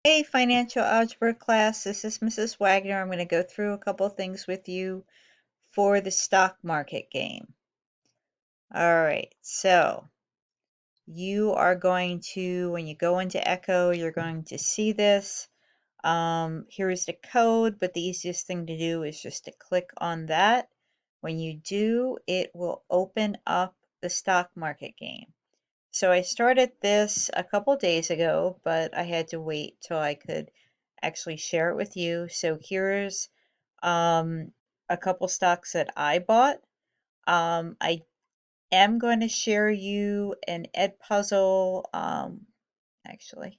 Hey, financial algebra class, this is Mrs. Wagner. I'm going to go through a couple things with you for the stock market game. All right, so you are going to, when you go into Echo, you're going to see this. Here's the code, but the easiest thing to do is just to click on that. When you do, it will open up the stock market game. So I started this a couple days ago, but I had to wait till I could actually share it with you. So here's um, a couple stocks that I bought. I am going to share you an Ed puzzle. Actually,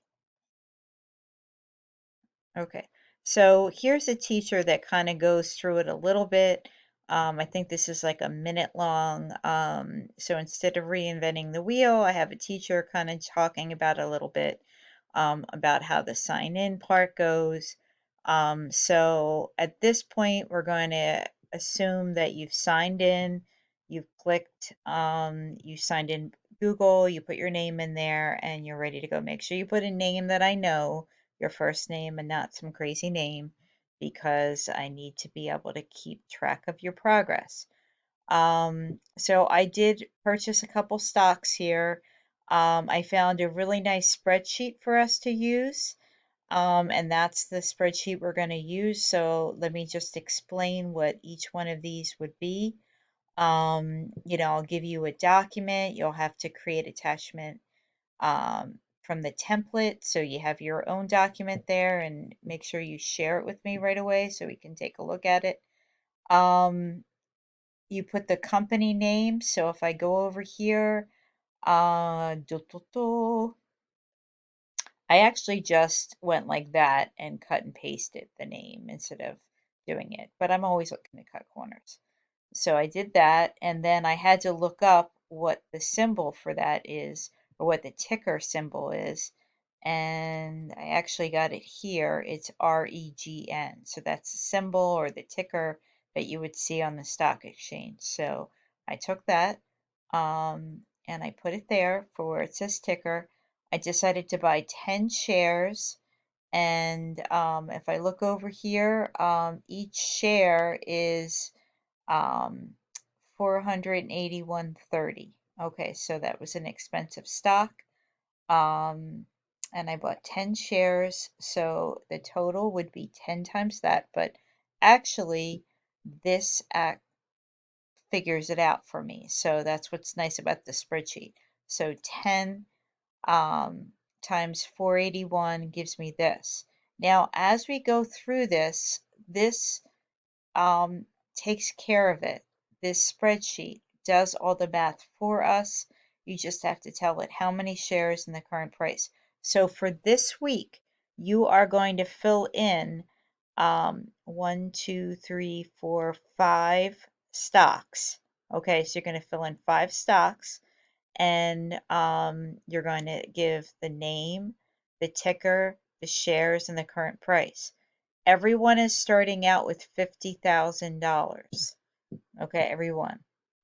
okay. So here's a teacher that kind of goes through it a little bit. I think this is like a minute long. So instead of reinventing the wheel, I have a teacher kind of talking about it a little bit, about how the sign in part goes. So at this point, we're going to assume that you've signed in, you've clicked, you signed in Google, you put your name in there, and you're ready to go. Make sure you put a name that I know, your first name, and not some crazy name, because I need to be able to keep track of your progress. So I did purchase a couple stocks here. I found a really nice spreadsheet for us to use. And that's the spreadsheet we're going to use. So let me just explain what each one of these would be. I'll give you a document. You'll have to create attachment from the template. So you have your own document there, and make sure you share it with me right away so we can take a look at it. You put the company name. So if I go over here, I actually just went like that and cut and pasted the name instead of doing it, but I'm always looking to cut corners. So I did that, and then I had to look up what the symbol for that is, or what the ticker symbol is, and I actually got it here. It's REGN. So that's the symbol or the ticker that you would see on the stock exchange. So I took that, and I put it there for where it says ticker. I decided to buy 10 shares, and if I look over here, each share is um, 481.30. Okay, so that was an expensive stock. And I bought 10 shares, so the total would be 10 times that, but actually this act figures it out for me. So that's what's nice about the spreadsheet. So 10 times 481 gives me this. Now, as we go through this, this um, takes care of it. This spreadsheet does all the math for us. You just have to tell it how many shares and the current price. So for this week, you are going to fill in 5 stocks. Okay, so you're going to fill in 5 stocks, and you're going to give the name, the ticker, the shares, and the current price. Everyone is starting out with $50,000. Okay, everyone.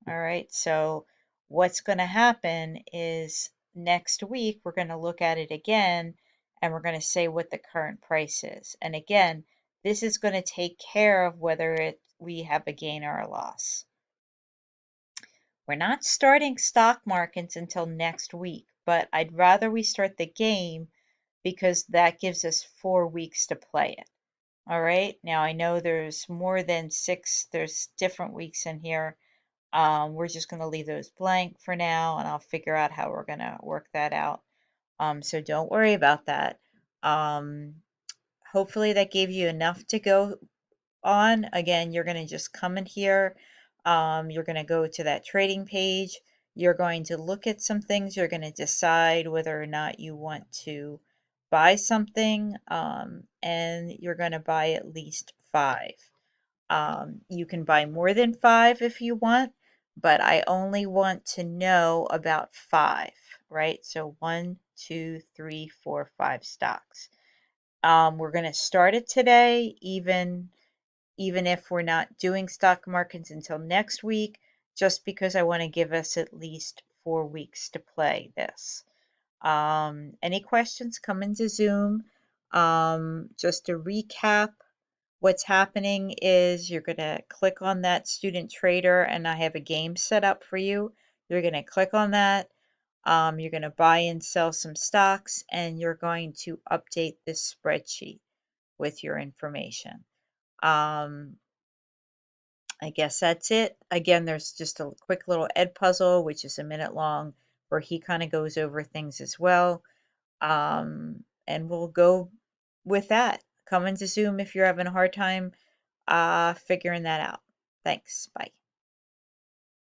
All right, so what's going to happen is next week we're going to look at it again, and we're going to say what the current price is. And again, this is going to take care of whether we have a gain or a loss. We're not starting stock markets until next week, but I'd rather we start the game because that gives us 4 weeks to play it. All right, now I know there's more than 6, there's different weeks in here. We're just going to leave those blank for now, and I'll figure out how we're going to work that out. So don't worry about that. Um, Hopefully that gave you enough to go on. Again, you're going to just come in here. You're going to go to that trading page. You're going to look at some things. You're going to decide whether or not you want to buy something, and you're going to buy at least 5. You can buy more than 5 if you want, but I only want to know about 5, right? So 1, 2, 3, 4, 5 stocks. We're going to start it today, even if we're not doing stock markets until next week, just because I want to give us at least 4 weeks to play this. Any questions, come into Zoom. Just to recap, what's happening is you're going to click on that student trader, and I have a game set up for you. You're going to click on that. You're going to buy and sell some stocks, and you're going to update this spreadsheet with your information. I guess that's it. Again, there's just a quick little Ed puzzle, which is a minute long, where he kind of goes over things as well. And we'll go with that. Come into Zoom if you're having a hard time figuring that out. Thanks. Bye.